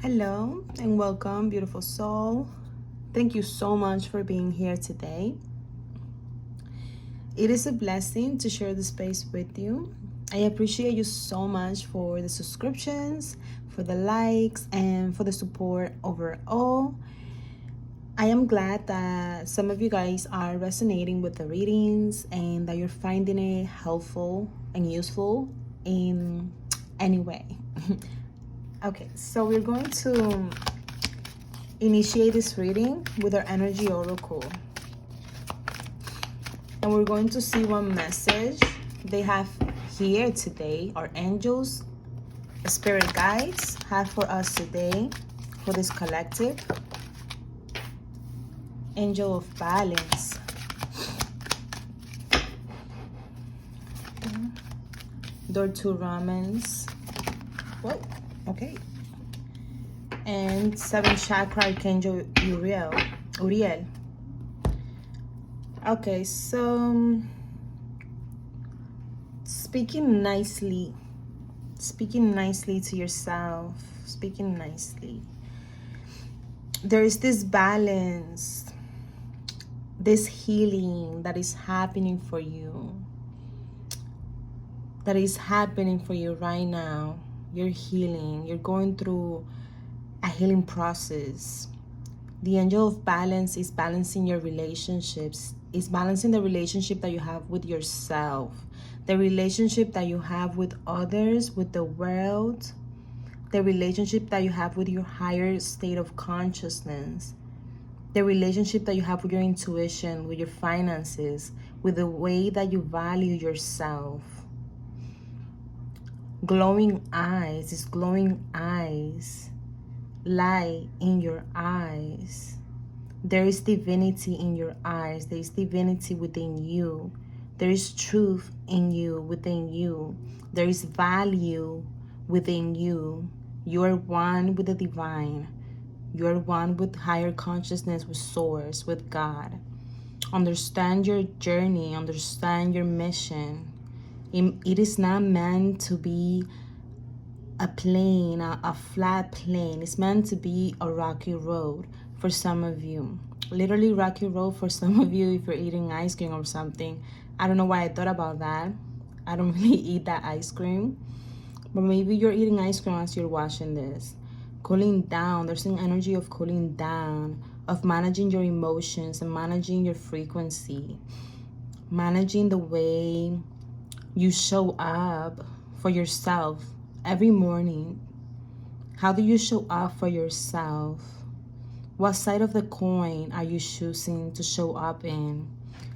Hello and welcome, beautiful soul. Thank you so much for being here today. It is a blessing to share the space with you. I appreciate you so much for the subscriptions, for the likes, and for the support overall. I am glad that some of you guys are resonating with the readings and that you're finding it helpful and useful in any way. Okay, so we're going to initiate this reading with our energy oracle, and we're going to see what message they have here today. Our angels, spirit guides have for us today, for this collective. Angel of balance, door to romance. Whoa, okay. And 7th chakra archangel Uriel. Okay, so speaking nicely to yourself, speaking nicely. There is this balance, this healing that is happening for you. That is happening for you right now. You're healing. You're going through a healing process. The angel of balance is balancing your relationships. It's balancing the relationship that you have with yourself, the relationship that you have with others, with the world, the relationship that you have with your higher state of consciousness, the relationship that you have with your intuition, with your finances, with the way that you value yourself. Glowing eyes, it's glowing eyes. Light in your eyes. There is divinity in your eyes. There is divinity within you. There is truth in you, within you. There is value within you. You are one with the divine. You are one with higher consciousness, with source, with God. Understand your journey. Understand your mission. It is not meant to be a plane, a flat plane. It's meant to be a rocky road for some of you. Literally rocky road for some of you if you're eating ice cream or something. I don't know why I thought about that. I don't really eat that ice cream. But maybe you're eating ice cream as you're watching this. Cooling down. There's an energy of cooling down, of managing your emotions and managing your frequency. Managing the way you show up for yourself every morning. How do you show up for yourself? What side of the coin are you choosing to show up in?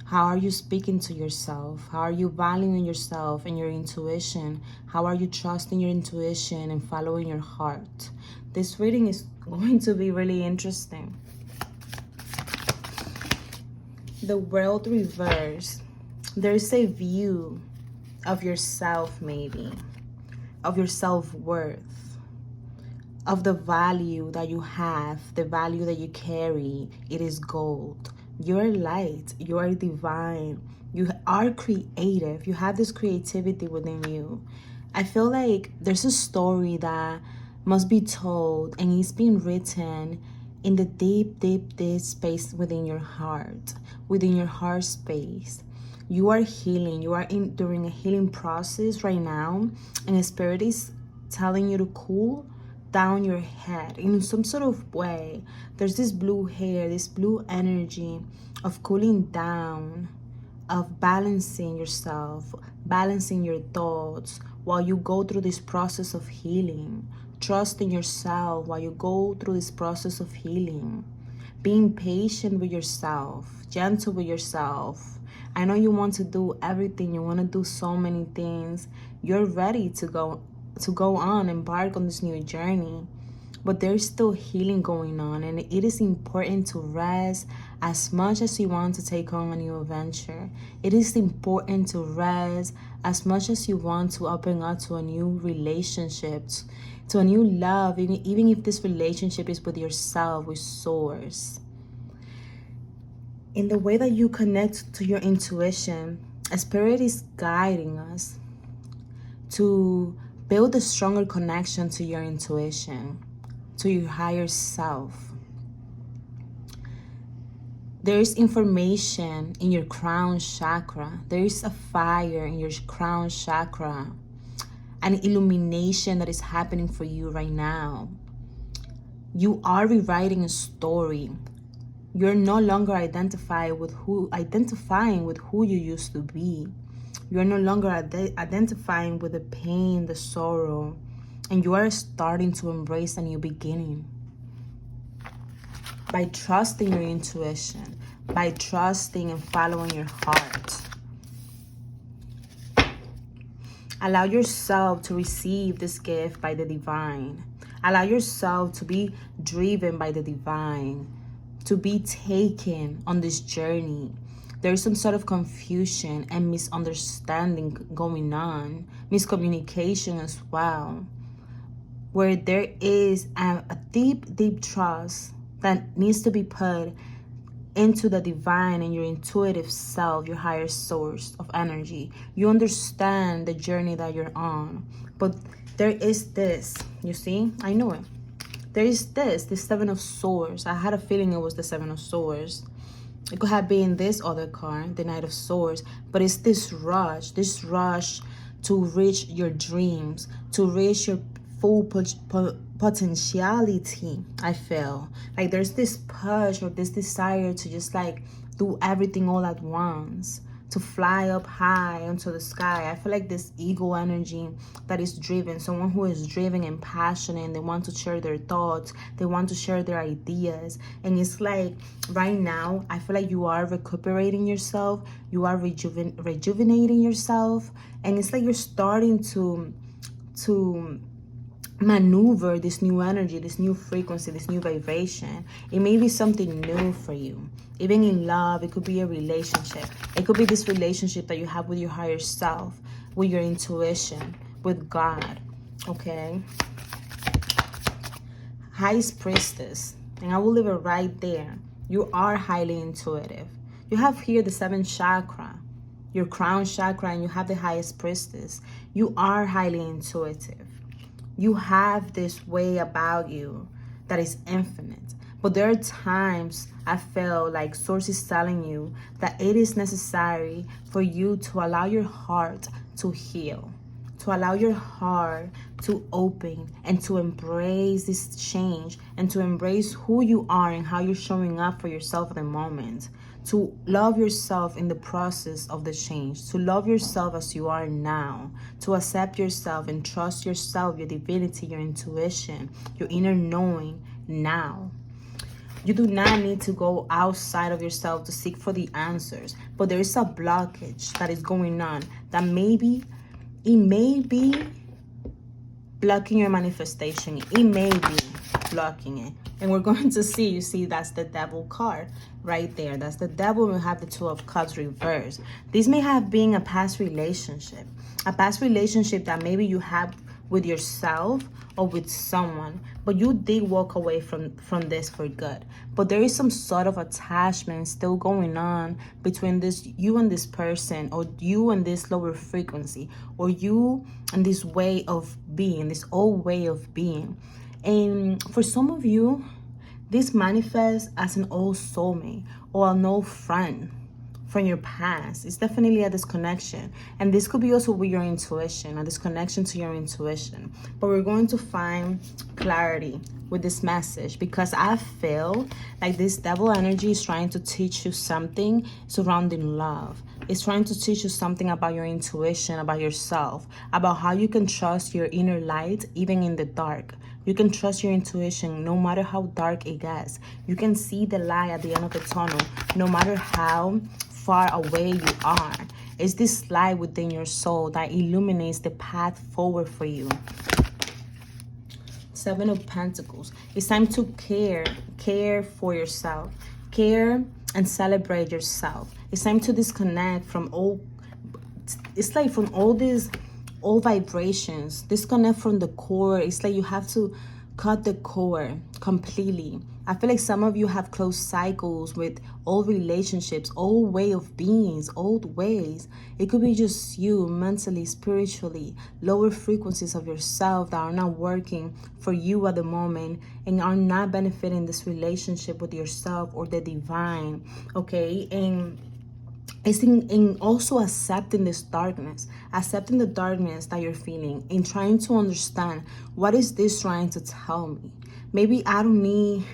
How are you speaking to yourself? How are you valuing yourself and your intuition? How are you trusting your intuition and following your heart? This reading is going to be really interesting. The world reverse. There is a view of yourself, maybe, of your self-worth, of the value that you have, the value that you carry. It is gold. You're light. You are divine. You are creative. You have this creativity within you. I feel like there's a story that must be told, and it's being written in the deep, deep, deep space within your heart space. You are healing. You are during a healing process right now, and the spirit is telling you to cool down your head in some sort of way. There's this blue hair, this blue energy of cooling down, of balancing yourself, balancing your thoughts while you go through this process of healing. Trust in yourself while you go through this process of healing. Being patient with yourself, gentle with yourself. I know you want to do everything. You want to do so many things. You're ready to go on, embark on this new journey. But there's still healing going on, and it is important to rest as much as you want to take on a new adventure. It is important to rest as much as you want to open up to a new relationship, to a new love, even if this relationship is with yourself, with source. In the way that you connect to your intuition, a spirit is guiding us to build a stronger connection to your intuition. to your higher self. There is information in your crown chakra. There is a fire in your crown chakra. An illumination that is happening for you right now. You are rewriting a story. You're no longer identifying with who you used to be. You're no longer identifying with the pain, the sorrow, and you are starting to embrace a new beginning. By trusting your intuition, by trusting and following your heart. Allow yourself to receive this gift by the divine. Allow yourself to be driven by the divine, to be taken on this journey. There is some sort of confusion and misunderstanding going on, miscommunication as well, where there is a deep, deep trust that needs to be put into the divine and your intuitive self, your higher source of energy. You understand the journey that you're on, but there is this, you see, I know it. There is this Seven of Swords. I had a feeling it was the Seven of Swords. It could have been this other card, the Knight of Swords, but it's this rush to reach your dreams, to reach your full potentiality. I feel like there's this push or this desire to just like do everything all at once, to fly up high into the sky. I feel like this ego energy that is driven, someone who is driven and passionate, and they want to share their thoughts, they want to share their ideas. And it's like right now, I feel like you are recuperating yourself, you are rejuvenating yourself, and it's like you're starting to maneuver this new energy, this new frequency, this new vibration. It may be something new for you. Even in love, it could be a relationship. It could be this relationship that you have with your higher self, with your intuition, with God, okay? Highest Priestess, and I will leave it right there. You are highly intuitive. You have here the 7th chakra, your crown chakra, and you have the Highest Priestess. You are highly intuitive. You have this way about you that is infinite. But there are times I feel like Source is telling you that it is necessary for you to allow your heart to heal, to allow your heart to open and to embrace this change and to embrace who you are and how you're showing up for yourself at the moment. To love yourself in the process of the change, to love yourself as you are now, to accept yourself and trust yourself, your divinity, your intuition, your inner knowing now. You do not need to go outside of yourself to seek for the answers, but there is a blockage that is going on that it may be blocking your manifestation. It may be blocking it. And we're going to see, you see, that's the Devil card right there. That's the Devil. We have the Two of Cups reversed. This may have been a past relationship that maybe you have with yourself or with someone, but you did walk away from this for good. But there is some sort of attachment still going on between you and this person, or you and this lower frequency, or you and this way of being, this old way of being. And for some of you, this manifests as an old soulmate or an old friend from your past. It's definitely a disconnection. And this could be also with your intuition, a disconnection to your intuition. But we're going to find clarity with this message, because I feel like this Devil energy is trying to teach you something surrounding love. It's trying to teach you something about your intuition, about yourself, about how you can trust your inner light even in the dark. You can trust your intuition no matter how dark it gets. You can see the light at the end of the tunnel no matter how far away you are. It's this light within your soul that illuminates the path forward for you. 7 of Pentacles. It's time to care for yourself. Care and celebrate yourself. It's time to disconnect from all, it's like from all these old vibrations. Disconnect from the core. It's like you have to cut the cord completely. I feel like some of you have closed cycles with old relationships, old way of beings, old ways. It could be just you mentally, spiritually, lower frequencies of yourself that are not working for you at the moment and are not benefiting this relationship with yourself or the divine, okay? And it's in also accepting this darkness, accepting the darkness that you're feeling and trying to understand, what is this trying to tell me? Maybe I don't need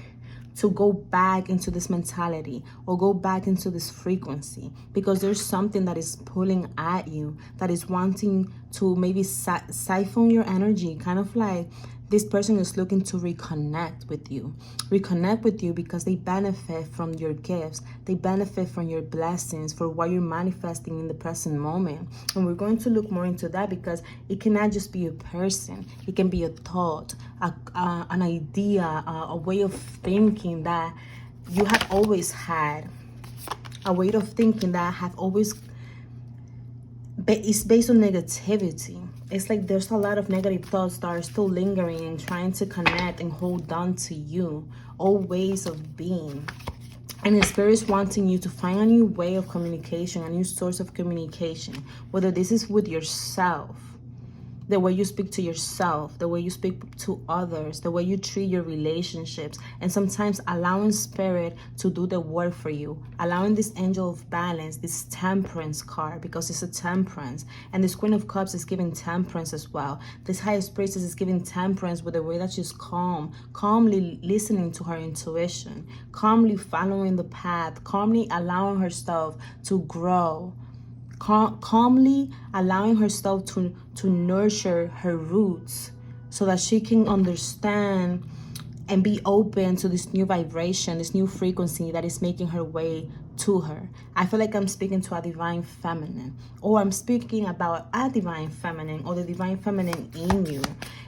to go back into this mentality or go back into this frequency, because there's something that is pulling at you, that is wanting to maybe siphon your energy, kind of like this person is looking to reconnect with you because they benefit from your gifts, they benefit from your blessings, for what you're manifesting in the present moment. And we're going to look more into that, because it cannot just be a person, it can be a thought, an idea, a way of thinking that you have always had, a way of thinking that have always it's based on negativity. It's like there's a lot of negative thoughts that are still lingering and trying to connect and hold on to you, old ways of being. And the spirit is wanting you to find a new way of communication, a new source of communication, whether this is with yourself, the way you speak to yourself, the way you speak to others, the way you treat your relationships, and sometimes allowing spirit to do the work for you, allowing this angel of balance, this temperance card, because it's a temperance, and this queen of cups is giving temperance as well. This highest priestess is giving temperance with the way that she's calmly listening to her intuition, calmly following the path, calmly allowing herself to grow, calmly allowing herself to nurture her roots, so that she can understand and be open to this new vibration, this new frequency that is making her way to her. I feel like I'm speaking to a divine feminine, or I'm speaking about a divine feminine, or the divine feminine in you.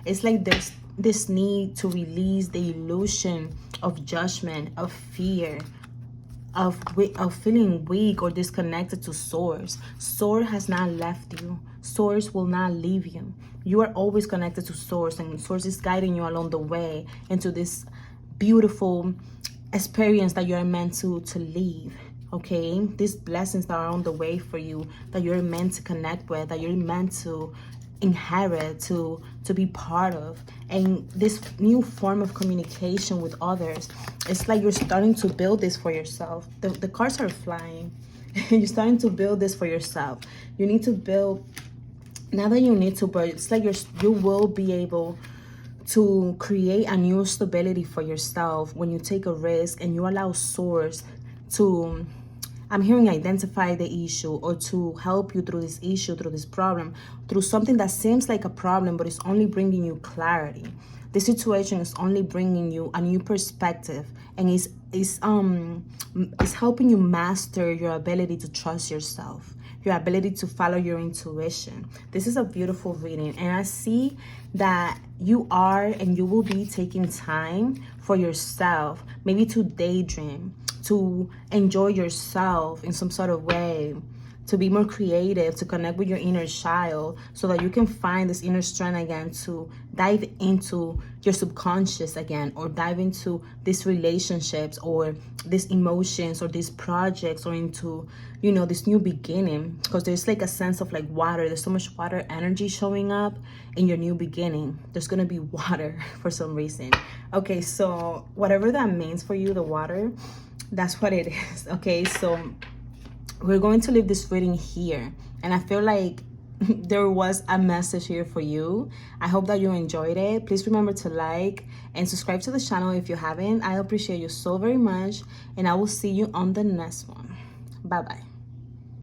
It's like there's this need to release the illusion of judgment, of fear, of feeling weak or disconnected to source. Source has not left you. Source will not leave you. You are always connected to source, and source is guiding you along the way into this beautiful experience that you are meant to live. Okay, these blessings that are on the way for you, that you're meant to connect with, that you're meant to inherit, to be part of. And this new form of communication with others, it's like you're starting to build this for yourself. The cards are flying. You're starting to build this for yourself. You need to build, not that you need to, but it's like you will be able to create a new stability for yourself when you take a risk and you allow source to, I'm hearing, identify the issue, or to help you through this issue, through this problem, through something that seems like a problem, but it's only bringing you clarity. The situation is only bringing you a new perspective, and it's helping you master your ability to trust yourself, your ability to follow your intuition. This is a beautiful reading, and I see that you are and you will be taking time for yourself, maybe to daydream, to enjoy yourself in some sort of way, to be more creative, to connect with your inner child, so that you can find this inner strength again, to dive into your subconscious again, or dive into these relationships or these emotions or these projects, or into, you know, this new beginning. Because there's like a sense of like water, there's so much water energy showing up in your new beginning. There's gonna be water for some reason. Okay, so whatever that means for you, the water, that's what it is. Okay, so we're going to leave this reading here, and I feel like there was a message here for you. I hope that you enjoyed it. Please remember to like and subscribe to the channel if you haven't. I appreciate you so very much, and I will see you on the next one. Bye bye.